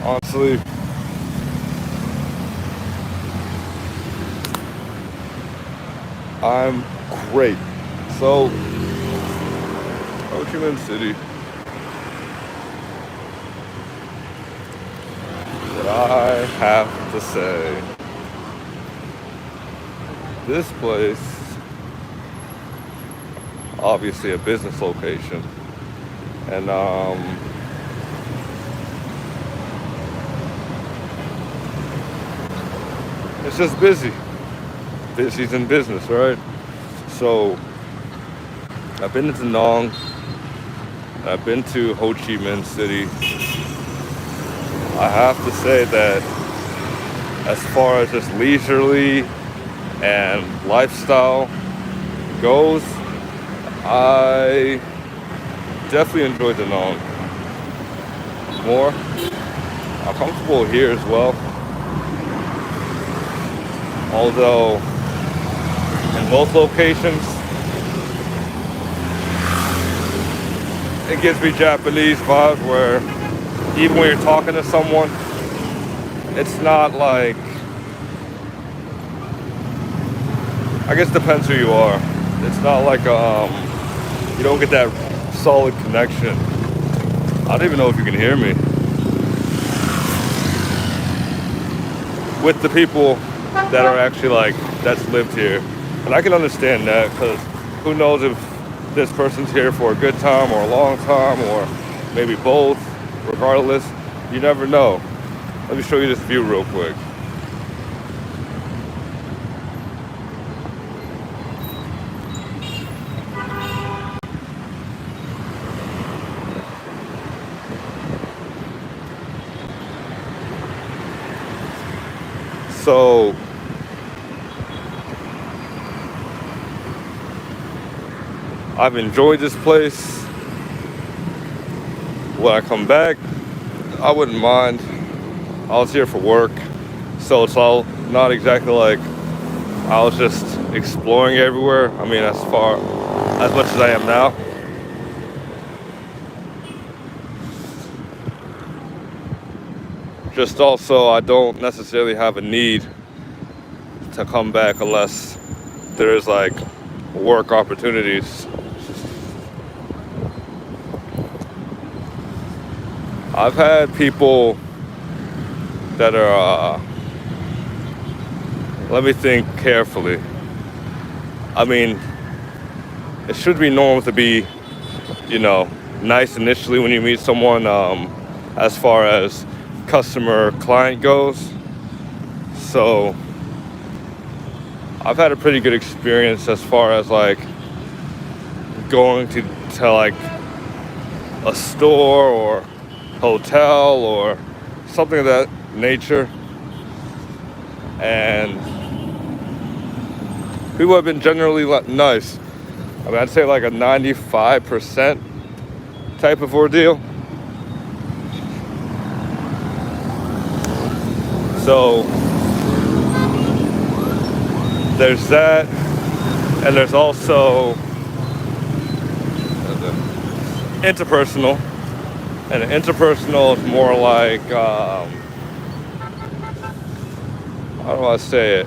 Honestly, I'm great. So, Ho Chi Minh City, what I have to say, this place, obviously a business location, and it's just busy. Busy's in business, right? So, I've been to Nong, I've been to Ho Chi Minh City. I have to say that as far as just leisurely and lifestyle goes, I definitely enjoyed the Nong more. I'm comfortable here as well. Although in both locations, it gives me Japanese vibes where even when you're talking to someone, it's not like, I guess it depends who you are. It's not like you don't get that solid connection. I don't even know if you can hear me with the people that are actually like that's lived here, and I can understand that because who knows if this person's here for a good time or a long time or maybe both. Regardless, you never know. Let me show you this view real quick. So I've enjoyed this place. When I come back, I wouldn't mind. I was here for work, so it's all not exactly like I was just exploring everywhere. I mean, as much as I am now. Just also, I don't necessarily have a need to come back unless there's like work opportunities. I've had people that are, let me think carefully. I mean, it should be normal to be, nice initially when you meet someone, as far as customer client goes. So I've had a pretty good experience as far as like going to like a store or hotel or something of that nature, and people have been generally nice. I mean, I'd say like a 95% type of ordeal. So there's that, and there's also interpersonal. And interpersonal is more like, how do I say it?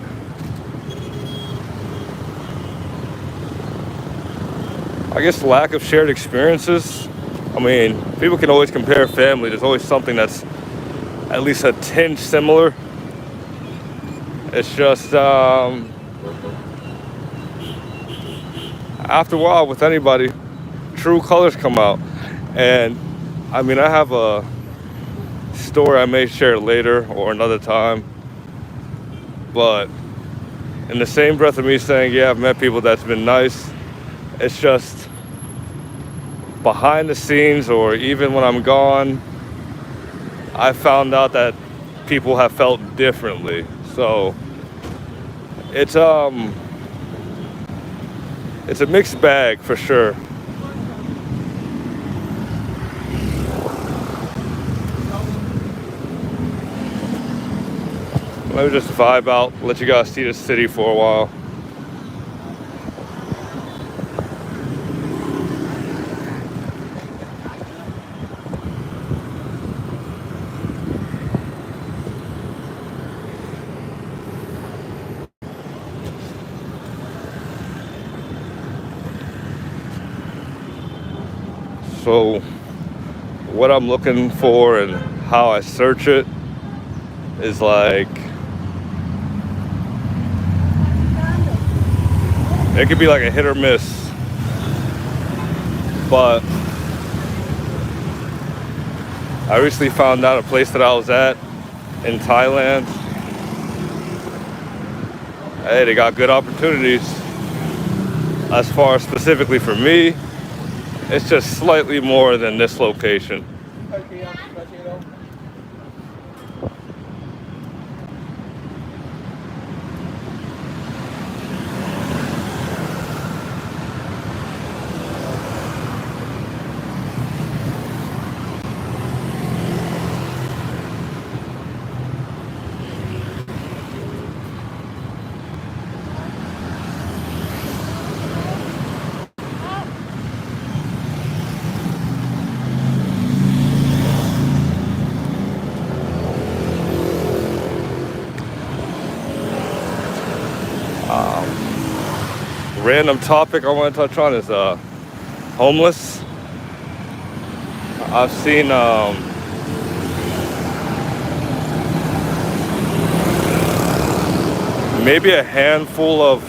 I guess lack of shared experiences. I mean, people can always compare family. There's always something that's at least a tinge similar. It's just, after a while with anybody, true colors come out. And I mean, I have a story I may share later or another time, but in the same breath of me saying, yeah, I've met people that's been nice, it's just behind the scenes or even when I'm gone, I found out that people have felt differently. So it's a mixed bag for sure. Let me just vibe out, let you guys see the city for a while. So what I'm looking for and how I search it is like, it could be like a hit or miss, but I recently found out a place that I was at in Thailand. Hey, they got good opportunities. As far as specifically for me, it's just slightly more than this location. Random topic I want to touch on is homeless. I've seen maybe a handful of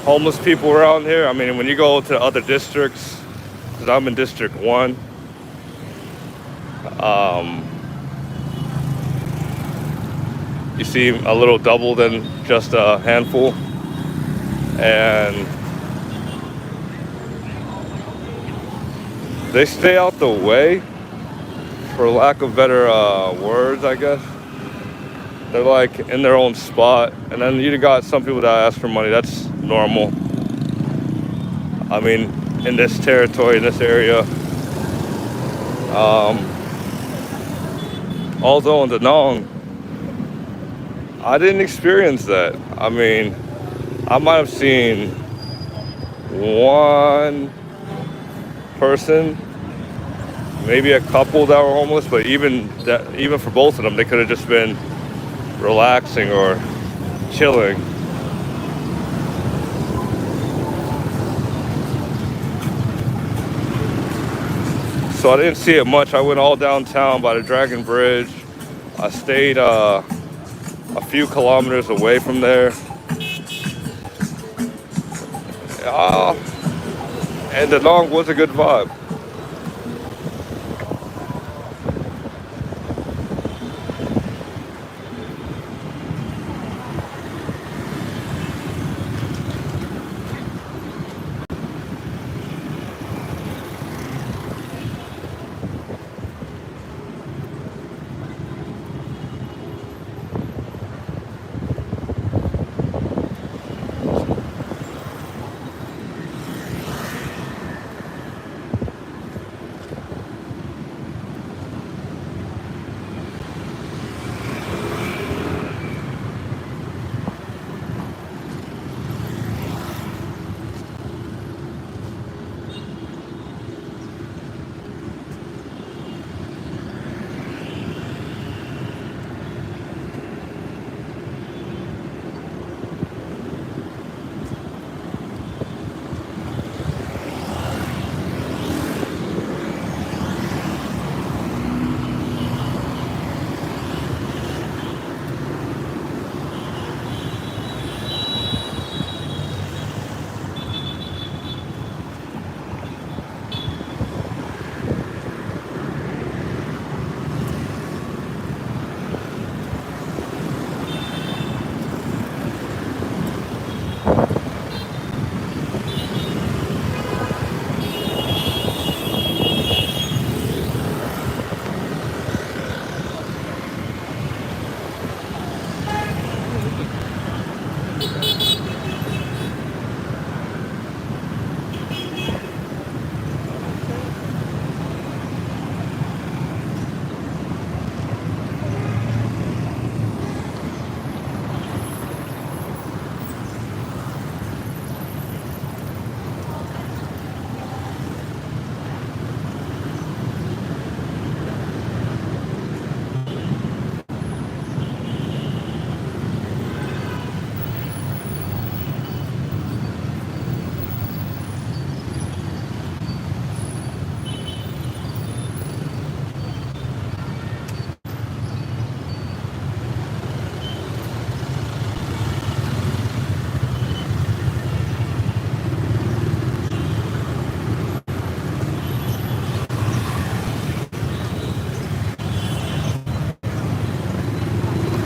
homeless people around here. I mean, when you go to other districts, because I'm in District 1, you see a little double than just a handful. And they stay out the way, for lack of better words, I guess. They're like in their own spot. And then you got some people that ask for money. That's normal. I mean, in this territory, in this area. Although in Danong, I didn't experience that. I mean, I might have seen one person, maybe a couple that were homeless, but even for both of them, they could have just been relaxing or chilling. So I didn't see it much. I went all downtown by the Dragon Bridge. I stayed a few kilometers away from there. And the Danong was a good vibe.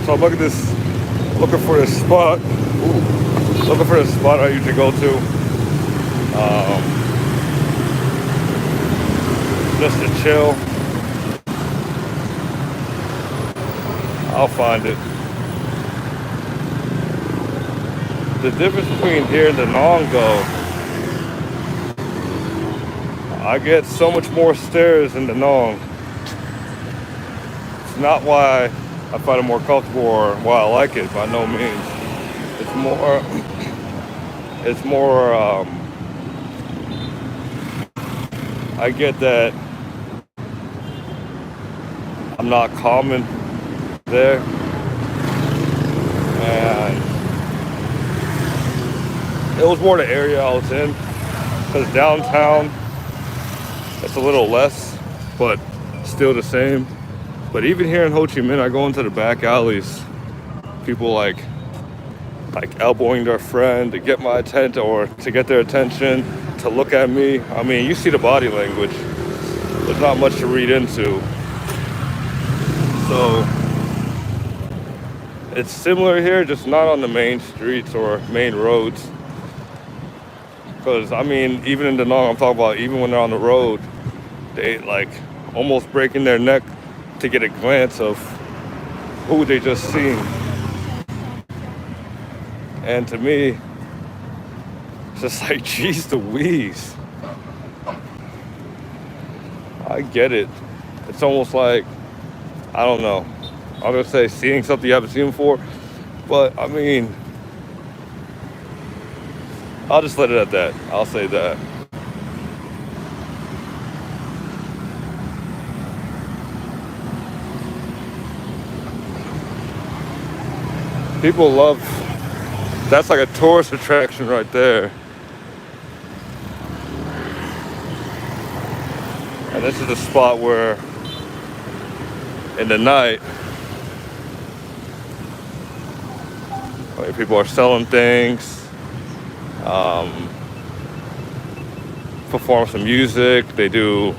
So I'm looking for this spot. Looking for this spot I usually go to. Just to chill. I'll find it. The difference between here and the Nongo, I get so much more stares in the Nong. It's not why I find it more comfortable or why I like it, by no means. It's more, I get that I'm not common there. And it was more the area I was in. Because downtown, it's a little less, but still the same. But even here in Ho Chi Minh, I go into the back alleys. People like elbowing their friend to get my attention or to get their attention, to look at me. I mean, you see the body language. There's not much to read into. So it's similar here, just not on the main streets or main roads. Because, I mean, even in the Nong, I'm talking about even when they're on the road, they like almost breaking their neck to get a glance of who they just seen. And to me, it's just like, geez Louise. I get it. It's almost like, I don't know. I'm gonna say seeing something you haven't seen before, but I mean, I'll just let it at that. I'll say that. People love, that's like a tourist attraction right there. And this is the spot where in the night, like, people are selling things, perform some music. They do,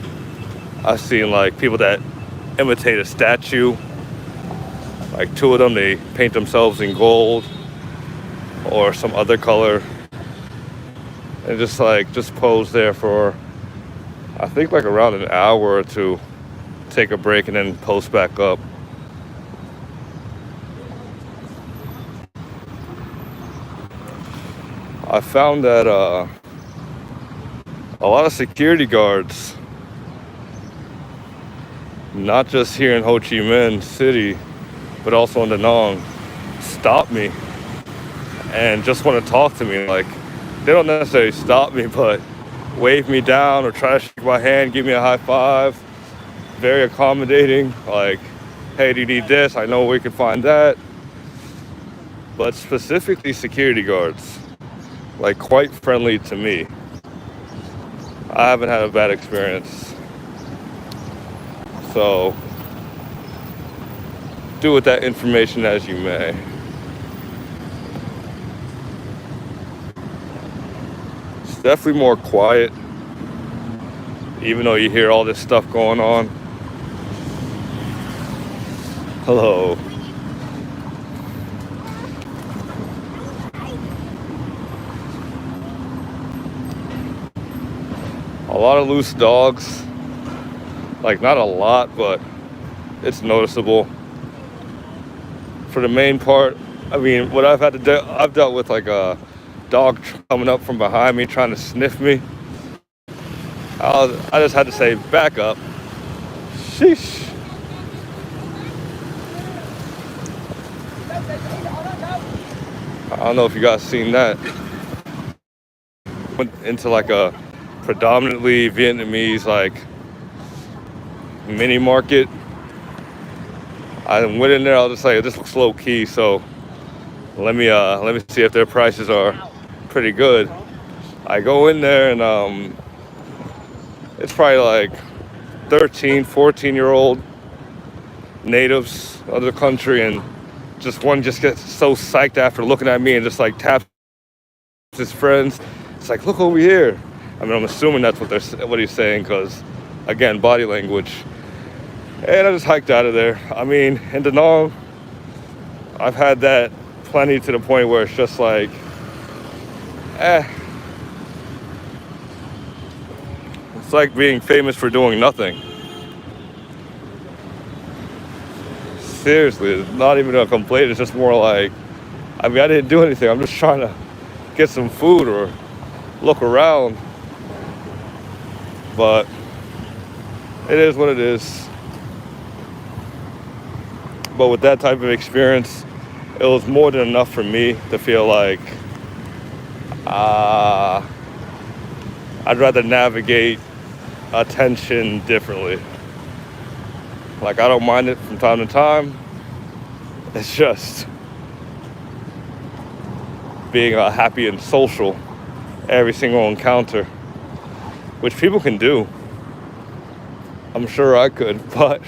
I've seen like people that imitate a statue. Like two of them, they paint themselves in gold or some other color and just pose there for, I think, like around an hour or two, take a break and then post back up. I found that a lot of security guards, not just here in Ho Chi Minh City, but also in the Nong, stop me and just want to talk to me. Like, they don't necessarily stop me, but wave me down or try to shake my hand, give me a high five. Very accommodating. Like, hey, do you need this? I know we can find that. But specifically security guards, like, quite friendly to me. I haven't had a bad experience. So do with that information as you may. It's definitely more quiet, even though you hear all this stuff going on. Hello. A lot of loose dogs. Like, not a lot, but it's noticeable. For the main part, I mean, what I've dealt with like a dog coming up from behind me trying to sniff me. I just had to say, back up. Sheesh. I don't know if you guys seen that. Went into like a predominantly Vietnamese like mini market. I went in there, I was just like, this looks low key, so let me see if their prices are pretty good. I go in there and it's probably like 13, 14-year-old natives of the country, and just one just gets so psyched after looking at me and just like taps his friends. It's like, look over here. I mean, I'm assuming that's what he's saying, because again, body language. And I just hiked out of there. I mean, in Da Nang, I've had that plenty to the point where it's just like, it's like being famous for doing nothing. Seriously, it's not even a complaint. It's just more like, I mean, I didn't do anything. I'm just trying to get some food or look around. But it is what it is. But with that type of experience, it was more than enough for me to feel like I'd rather navigate attention differently. Like, I don't mind it from time to time. It's just being happy and social every single encounter, which people can do. I'm sure I could, but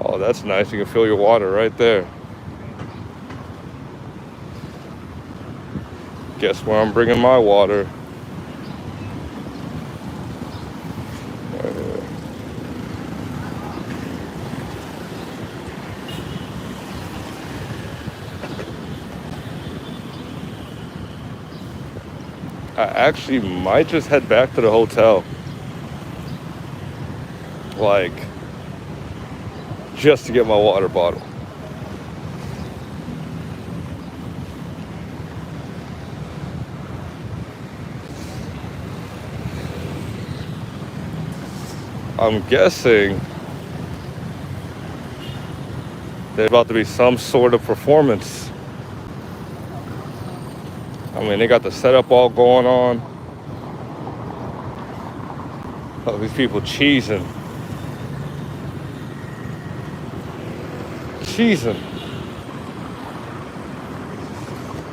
Oh, that's nice. You can fill your water right there. Guess where I'm bringing my water? I actually might just head back to the hotel. Like, just to get my water bottle. I'm guessing there's about to be some sort of performance. I mean, they got the setup all going on. Oh, these people cheesing.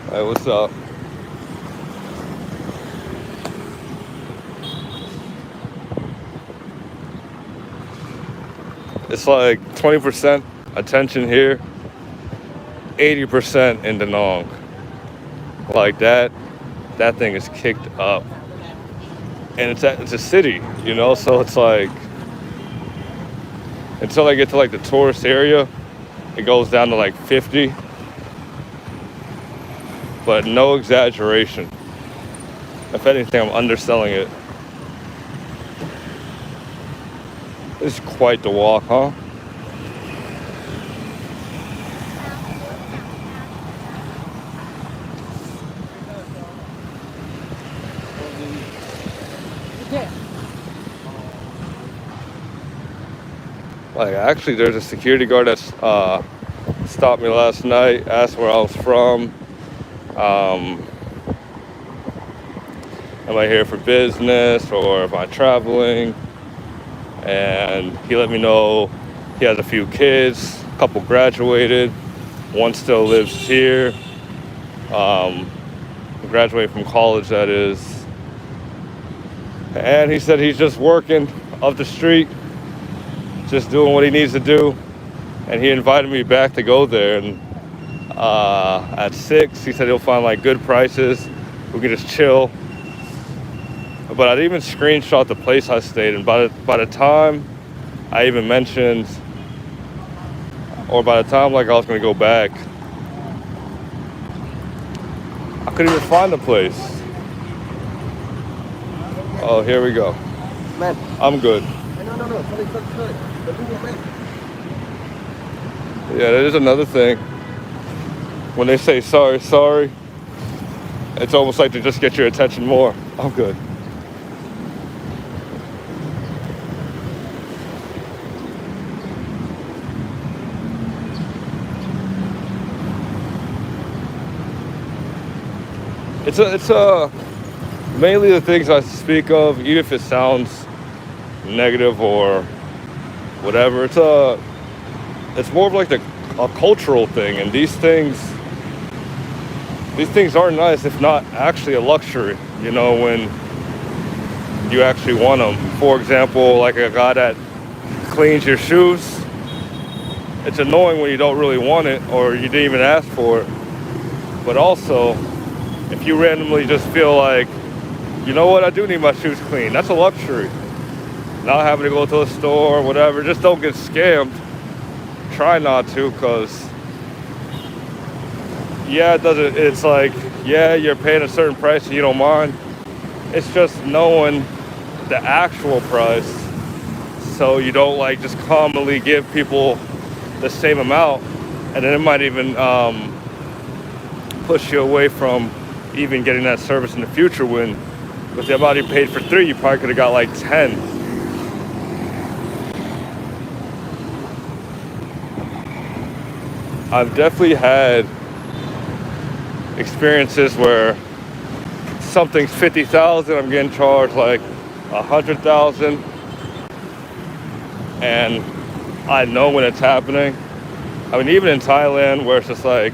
Hey, what's up? It's like 20% attention here, 80% in the Nong. Like that thing is kicked up. And it's a city, so it's like, until I get to like the tourist area, it goes down to like 50. But no exaggeration. If anything, I'm underselling it. It's quite the walk, huh? Like, actually, there's a security guard that stopped me last night, asked where I was from. Am I here for business or am I traveling? And he let me know he has a few kids, a couple graduated, one still lives here, graduated from college, that is. And he said he's just working up the street, just doing what he needs to do. And he invited me back to go there. And at 6, he said he'll find like good prices. We can just chill. But I didn't even screenshot the place I stayed in. By the time I even mentioned, or by the time like I was gonna go back, I couldn't even find the place. Oh, here we go. Man. I'm good. No. Yeah, that is another thing. When they say sorry, it's almost like to just get your attention more. I'm good. It's mainly the things I speak of, even if it sounds negative or whatever. It's more of like a cultural thing, and these things are nice, if not actually a luxury. When you actually want them. For example, like a guy that cleans your shoes. It's annoying when you don't really want it or you didn't even ask for it. But also, if you randomly just feel like, you know what, I do need my shoes clean, that's a luxury. Not having to go to a store or whatever, just don't get scammed. Try not to, because yeah, it's like, yeah, you're paying a certain price and you don't mind. It's just knowing the actual price, so you don't like just commonly give people the same amount, and then it might even push you away from even getting that service in the future, when with the amount you paid for 3, you probably could have got like 10. I've definitely had experiences where something's 50,000, I'm getting charged like 100,000, and I know when it's happening. I mean, even in Thailand, where it's just like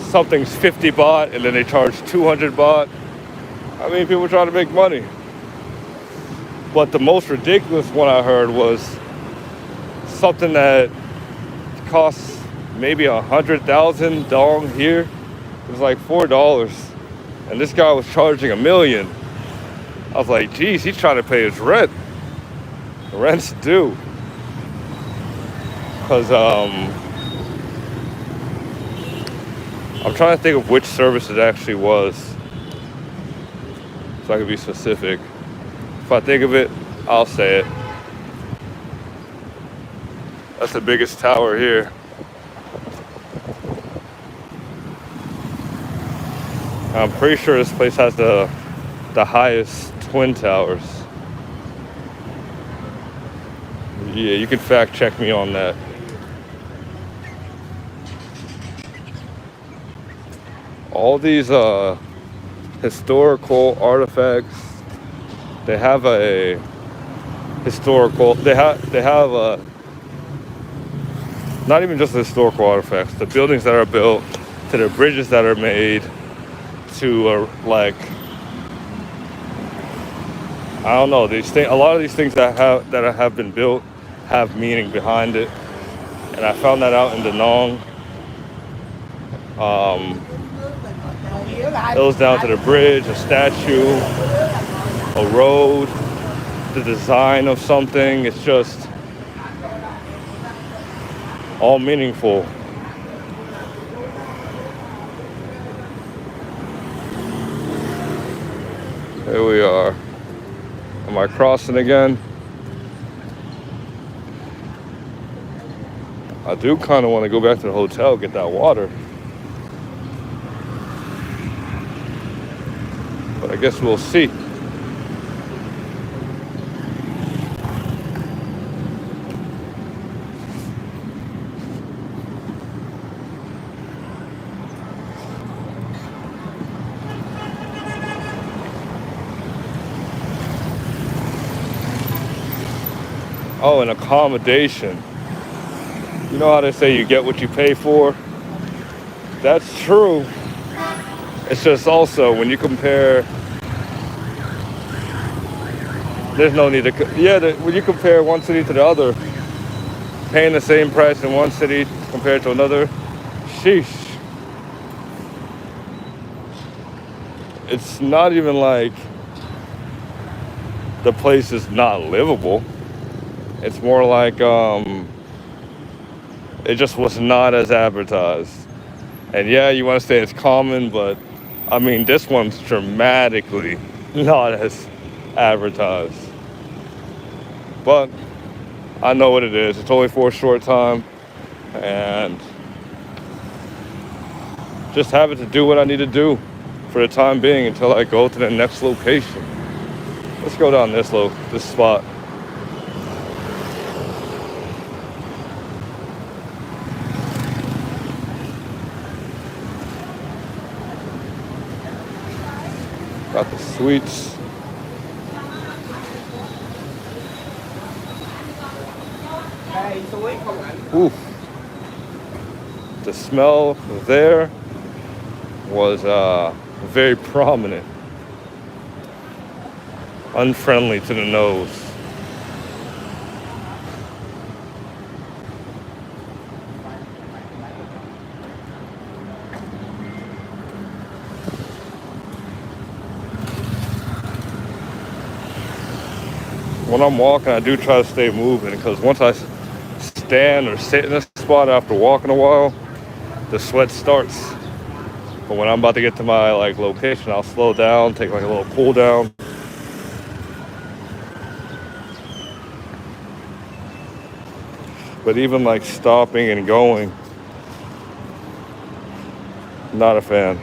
something's 50 baht and then they charge 200 baht. I mean, people try to make money. But the most ridiculous one I heard was something that costs maybe 100,000 dong here. It was like $4, and this guy was charging $1 million. I was like, geez, he's trying to pay his rent. The rent's due. Because I'm trying to think of which service it actually was, so I can be specific. If I think of it, I'll say it. That's the biggest tower here. I'm pretty sure this place has the highest twin towers. Yeah, you can fact check me on that. All these historical artifacts, they have a historical, they have a, not even just the historical artifacts, the buildings that are built, to the bridges that are made, to like, I don't know, these things, a lot of these things that have been built have meaning behind it. And I found that out in Da Nang. It goes down to the bridge, a statue, a road, the design of something. It's just all meaningful. Here we are. Am I crossing again? I do kind of want to go back to the hotel, get that water. But I guess we'll see. Oh, and accommodation. You know how they say you get what you pay for? That's true. It's just also when you compare, there's no need to, when you compare one city to the other, paying the same price in one city compared to another, sheesh. It's not even like the place is not livable. It's more like it just was not as advertised. And yeah, you want to say it's common, but I mean, this one's dramatically not as advertised. But I know what it is. It's only for a short time, and just having to do what I need to do for the time being until I go to the next location. Let's go down this spot. Got the sweets. Ooh. The smell there was very prominent. Unfriendly to the nose. when I'm walking, I do try to stay moving because once I stand or sit in a spot after walking a while, the sweat starts. But when I'm about to get to my like location, I'll slow down, take like a little cool down. But even like stopping and going, not a fan.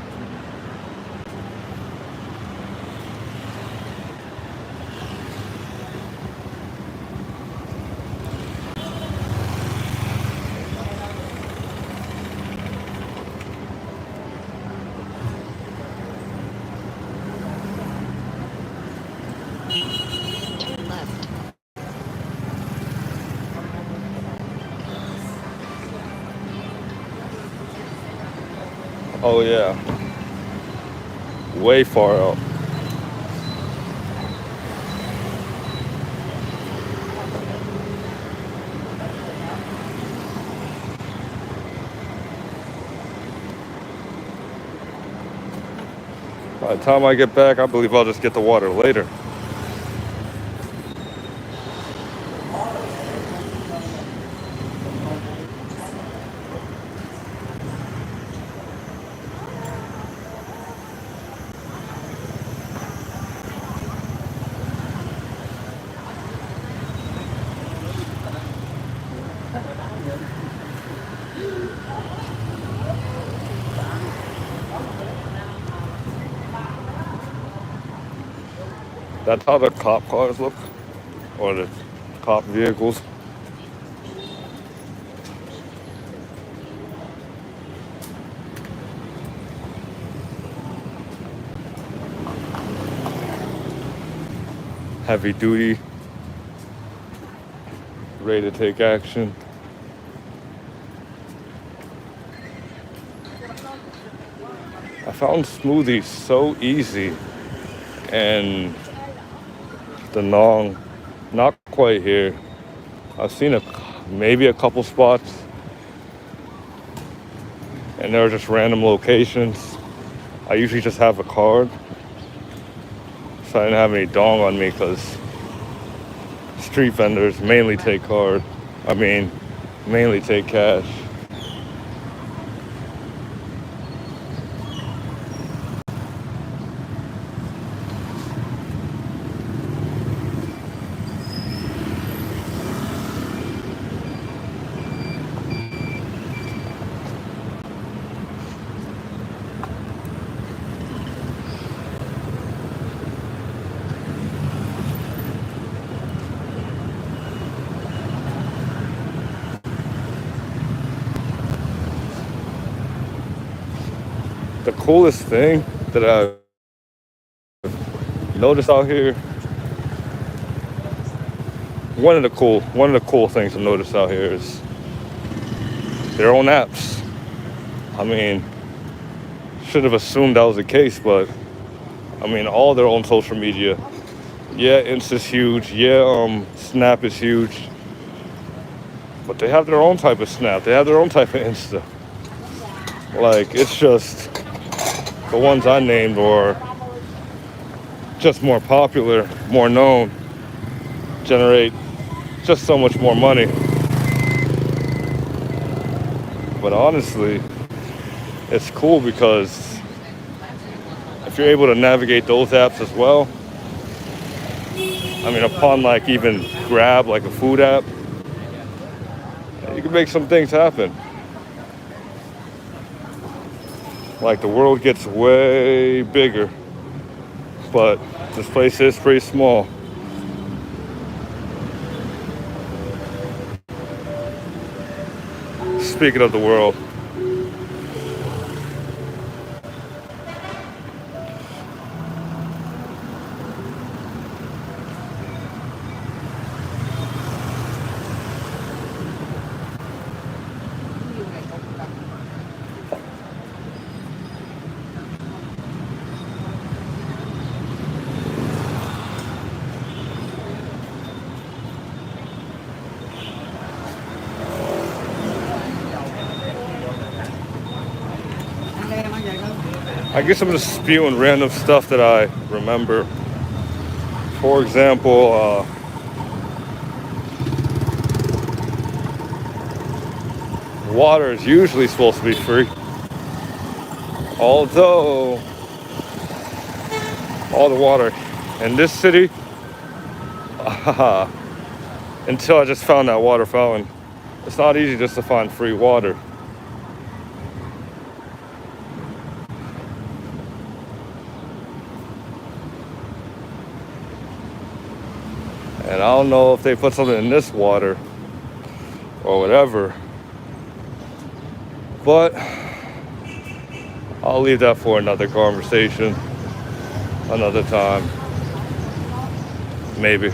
Turn left. Oh yeah, way far out. By the time I get back, I believe I'll just get the water later. That's how the cop cars look, or the cop vehicles. Heavy duty, ready to take action. I found smoothies so easy, and the Nong, not quite here. I've seen maybe a couple spots, and they're just random locations. I usually just have a card, so I didn't have any dong on me because street vendors mainly take card. I mean, mainly take cash. The coolest thing that I noticed out here, one of the cool things I noticed out here is their own apps. I mean, should have assumed that was the case, but I mean, all their own social media. Yeah, Insta's huge. Yeah, Snap is huge. But they have their own type of Snap. They have their own type of Insta. Like, it's just the ones I named or just more popular, more known, generate just so much more money. But honestly, it's cool because if you're able to navigate those apps as well, I mean, upon like even Grab, like a food app, you can make some things happen. Like the world gets way bigger, but this place is pretty small. Speaking of the world, I guess I'm just spewing random stuff that I remember. For example, water is usually supposed to be free. Although all the water in this city, until I just found that water fountain, it's not easy just to find free water. And I don't know if they put something in this water or whatever, but I'll leave that for another conversation, another time, maybe.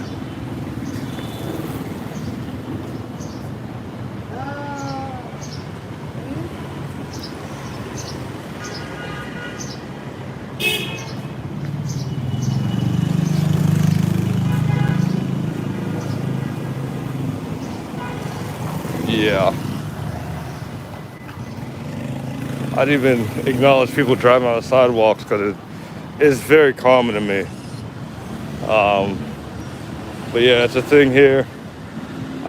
Yeah. I'd even acknowledge people driving on the sidewalks because it is very common to me. But yeah, it's a thing here.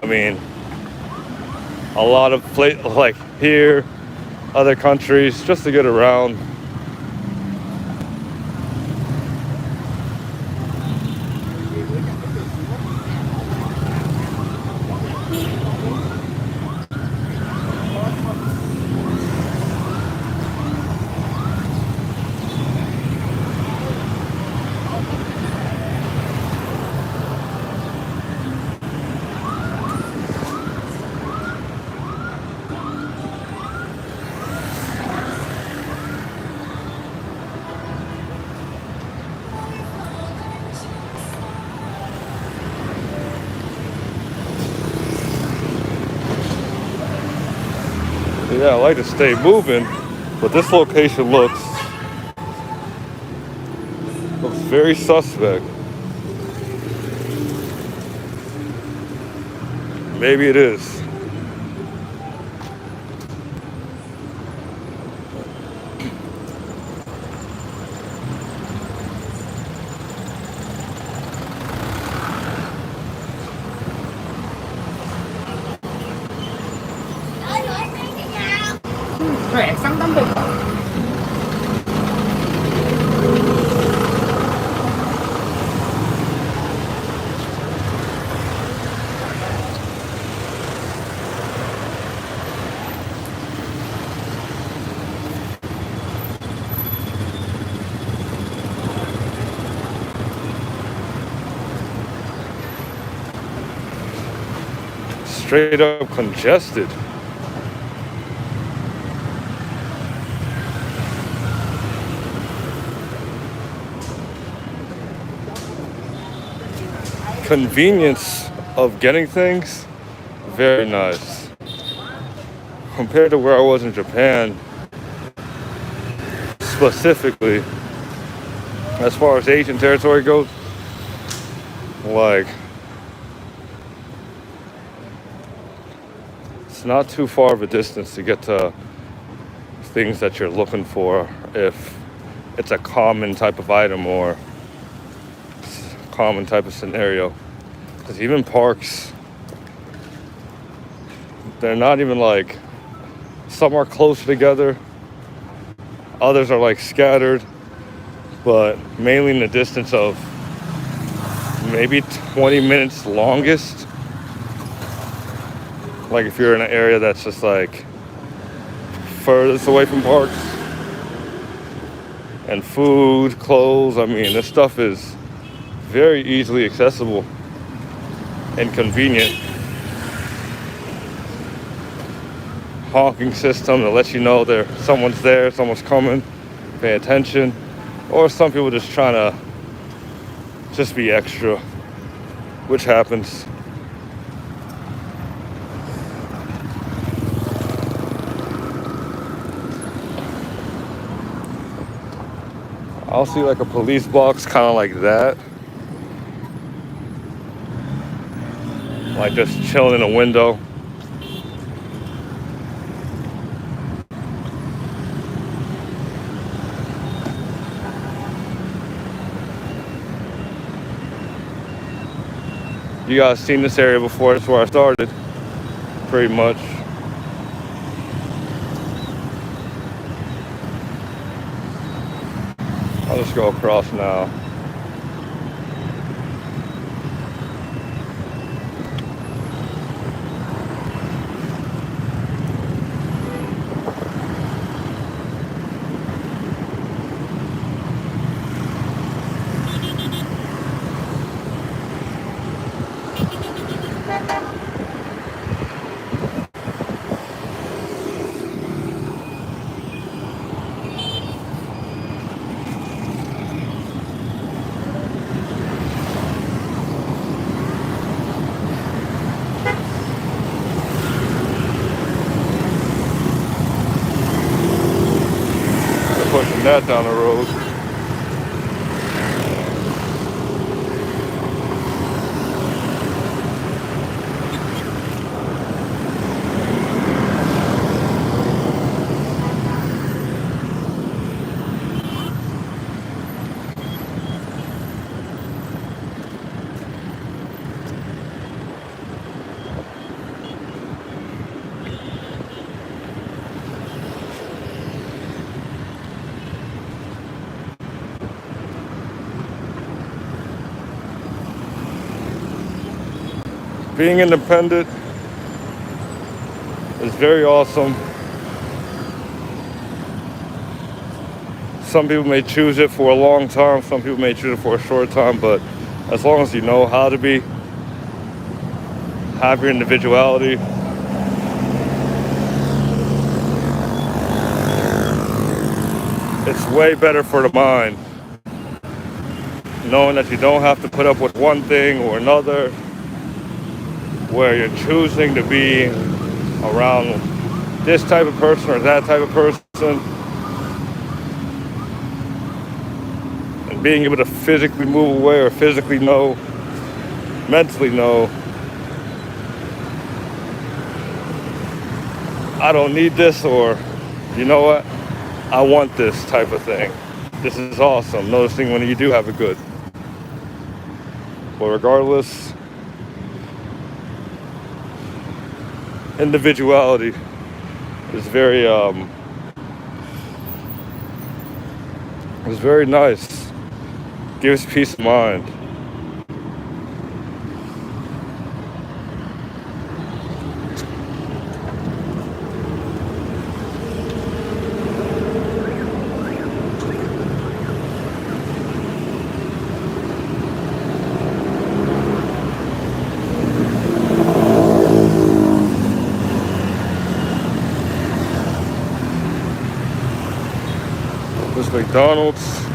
I mean, a lot of places like here, other countries, just to get around. Yeah, I like to stay moving, but this location looks very suspect. Maybe it is. Rẻ xăng tâm được. Straight up congested. Convenience of getting things, very nice. Compared to where I was in Japan, specifically, as far as Asian territory goes, like, it's not too far of a distance to get to things that you're looking for if it's a common type of item or common type of scenario. Because even parks, they're not even like, some are close together, others are like scattered, but mainly in the distance of maybe 20 minutes longest. Like if you're in an area that's just like furthest away from parks. And food, clothes, I mean, this stuff is very easily accessible and convenient. Honking system that lets you know someone's there, someone's coming, pay attention. Or some people just trying to just be extra, which happens. I'll see like a police box kind of like that. Like just chilling in a window. You guys seen this area before, that's where I started, pretty much. just go across now. Pushing that down the road. Being independent is very awesome. Some people may choose it for a long time, some people may choose it for a short time, but as long as you know how to be, have your individuality, it's way better for the mind. Knowing that you don't have to put up with one thing or another, where you're choosing to be around this type of person or that type of person, and being able to physically move away or physically know, mentally know, I don't need this, or you know what, I want this type of thing. This is awesome. Noticing when you do have it good. But regardless, individuality is very nice. Gives peace of mind. This McDonald's.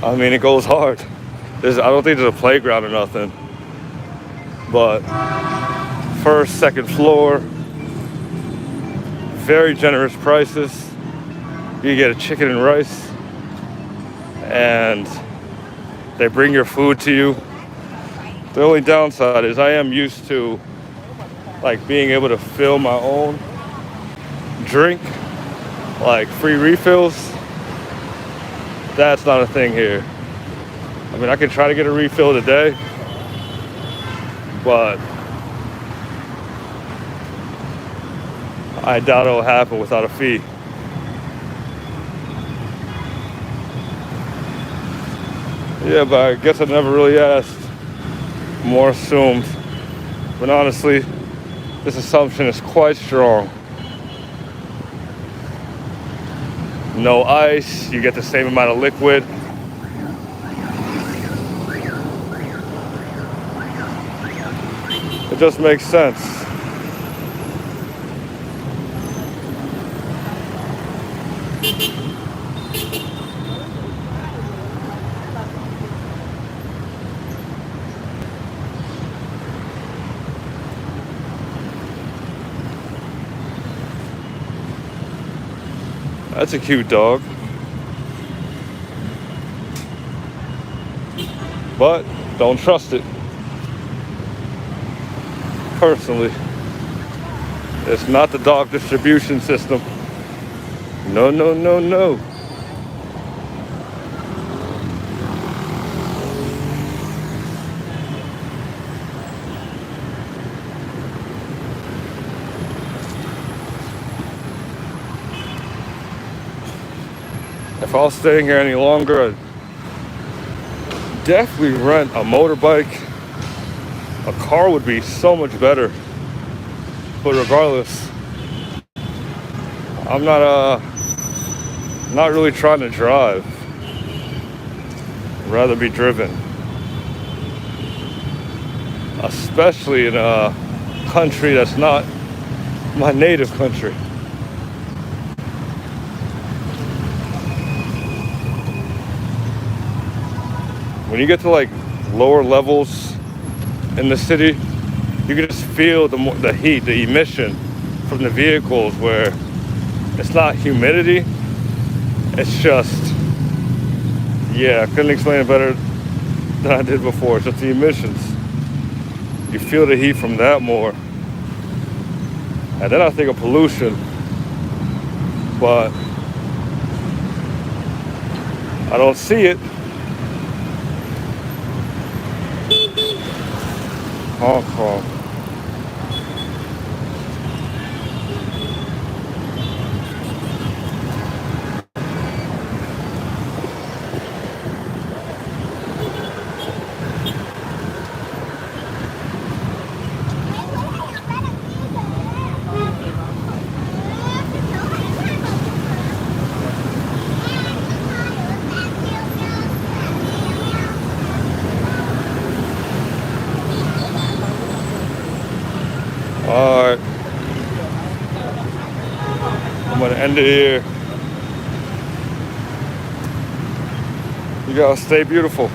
I mean, it goes hard. I don't think there's a playground or nothing. But first, second floor, very generous prices. You get a chicken and rice, and they bring your food to you. The only downside is I am used to like being able to fill my own drink, like free refills. That's not a thing here. I mean, I can try to get a refill today, but I doubt it'll happen without a fee. Yeah, but I guess I never really asked. More assumed. But honestly, this assumption is quite strong. No ice, you get the same amount of liquid. It just makes sense. That's a cute dog. But don't trust it. Personally. It's not the dog distribution system. No, no, no, no. If I was staying here any longer, I'd definitely rent a motorbike. A car would be so much better. But regardless, I'm not really trying to drive. I'd rather be driven. Especially in a country that's not my native country. When you get to like lower levels in the city, you can just feel the heat, the emission from the vehicles, where it's not humidity, it's just, yeah, I couldn't explain it better than I did before. It's just the emissions. You feel the heat from that more. And then I think of pollution, but I don't see it. Hong Kong. Alright. I'm gonna end it here. You gotta stay beautiful.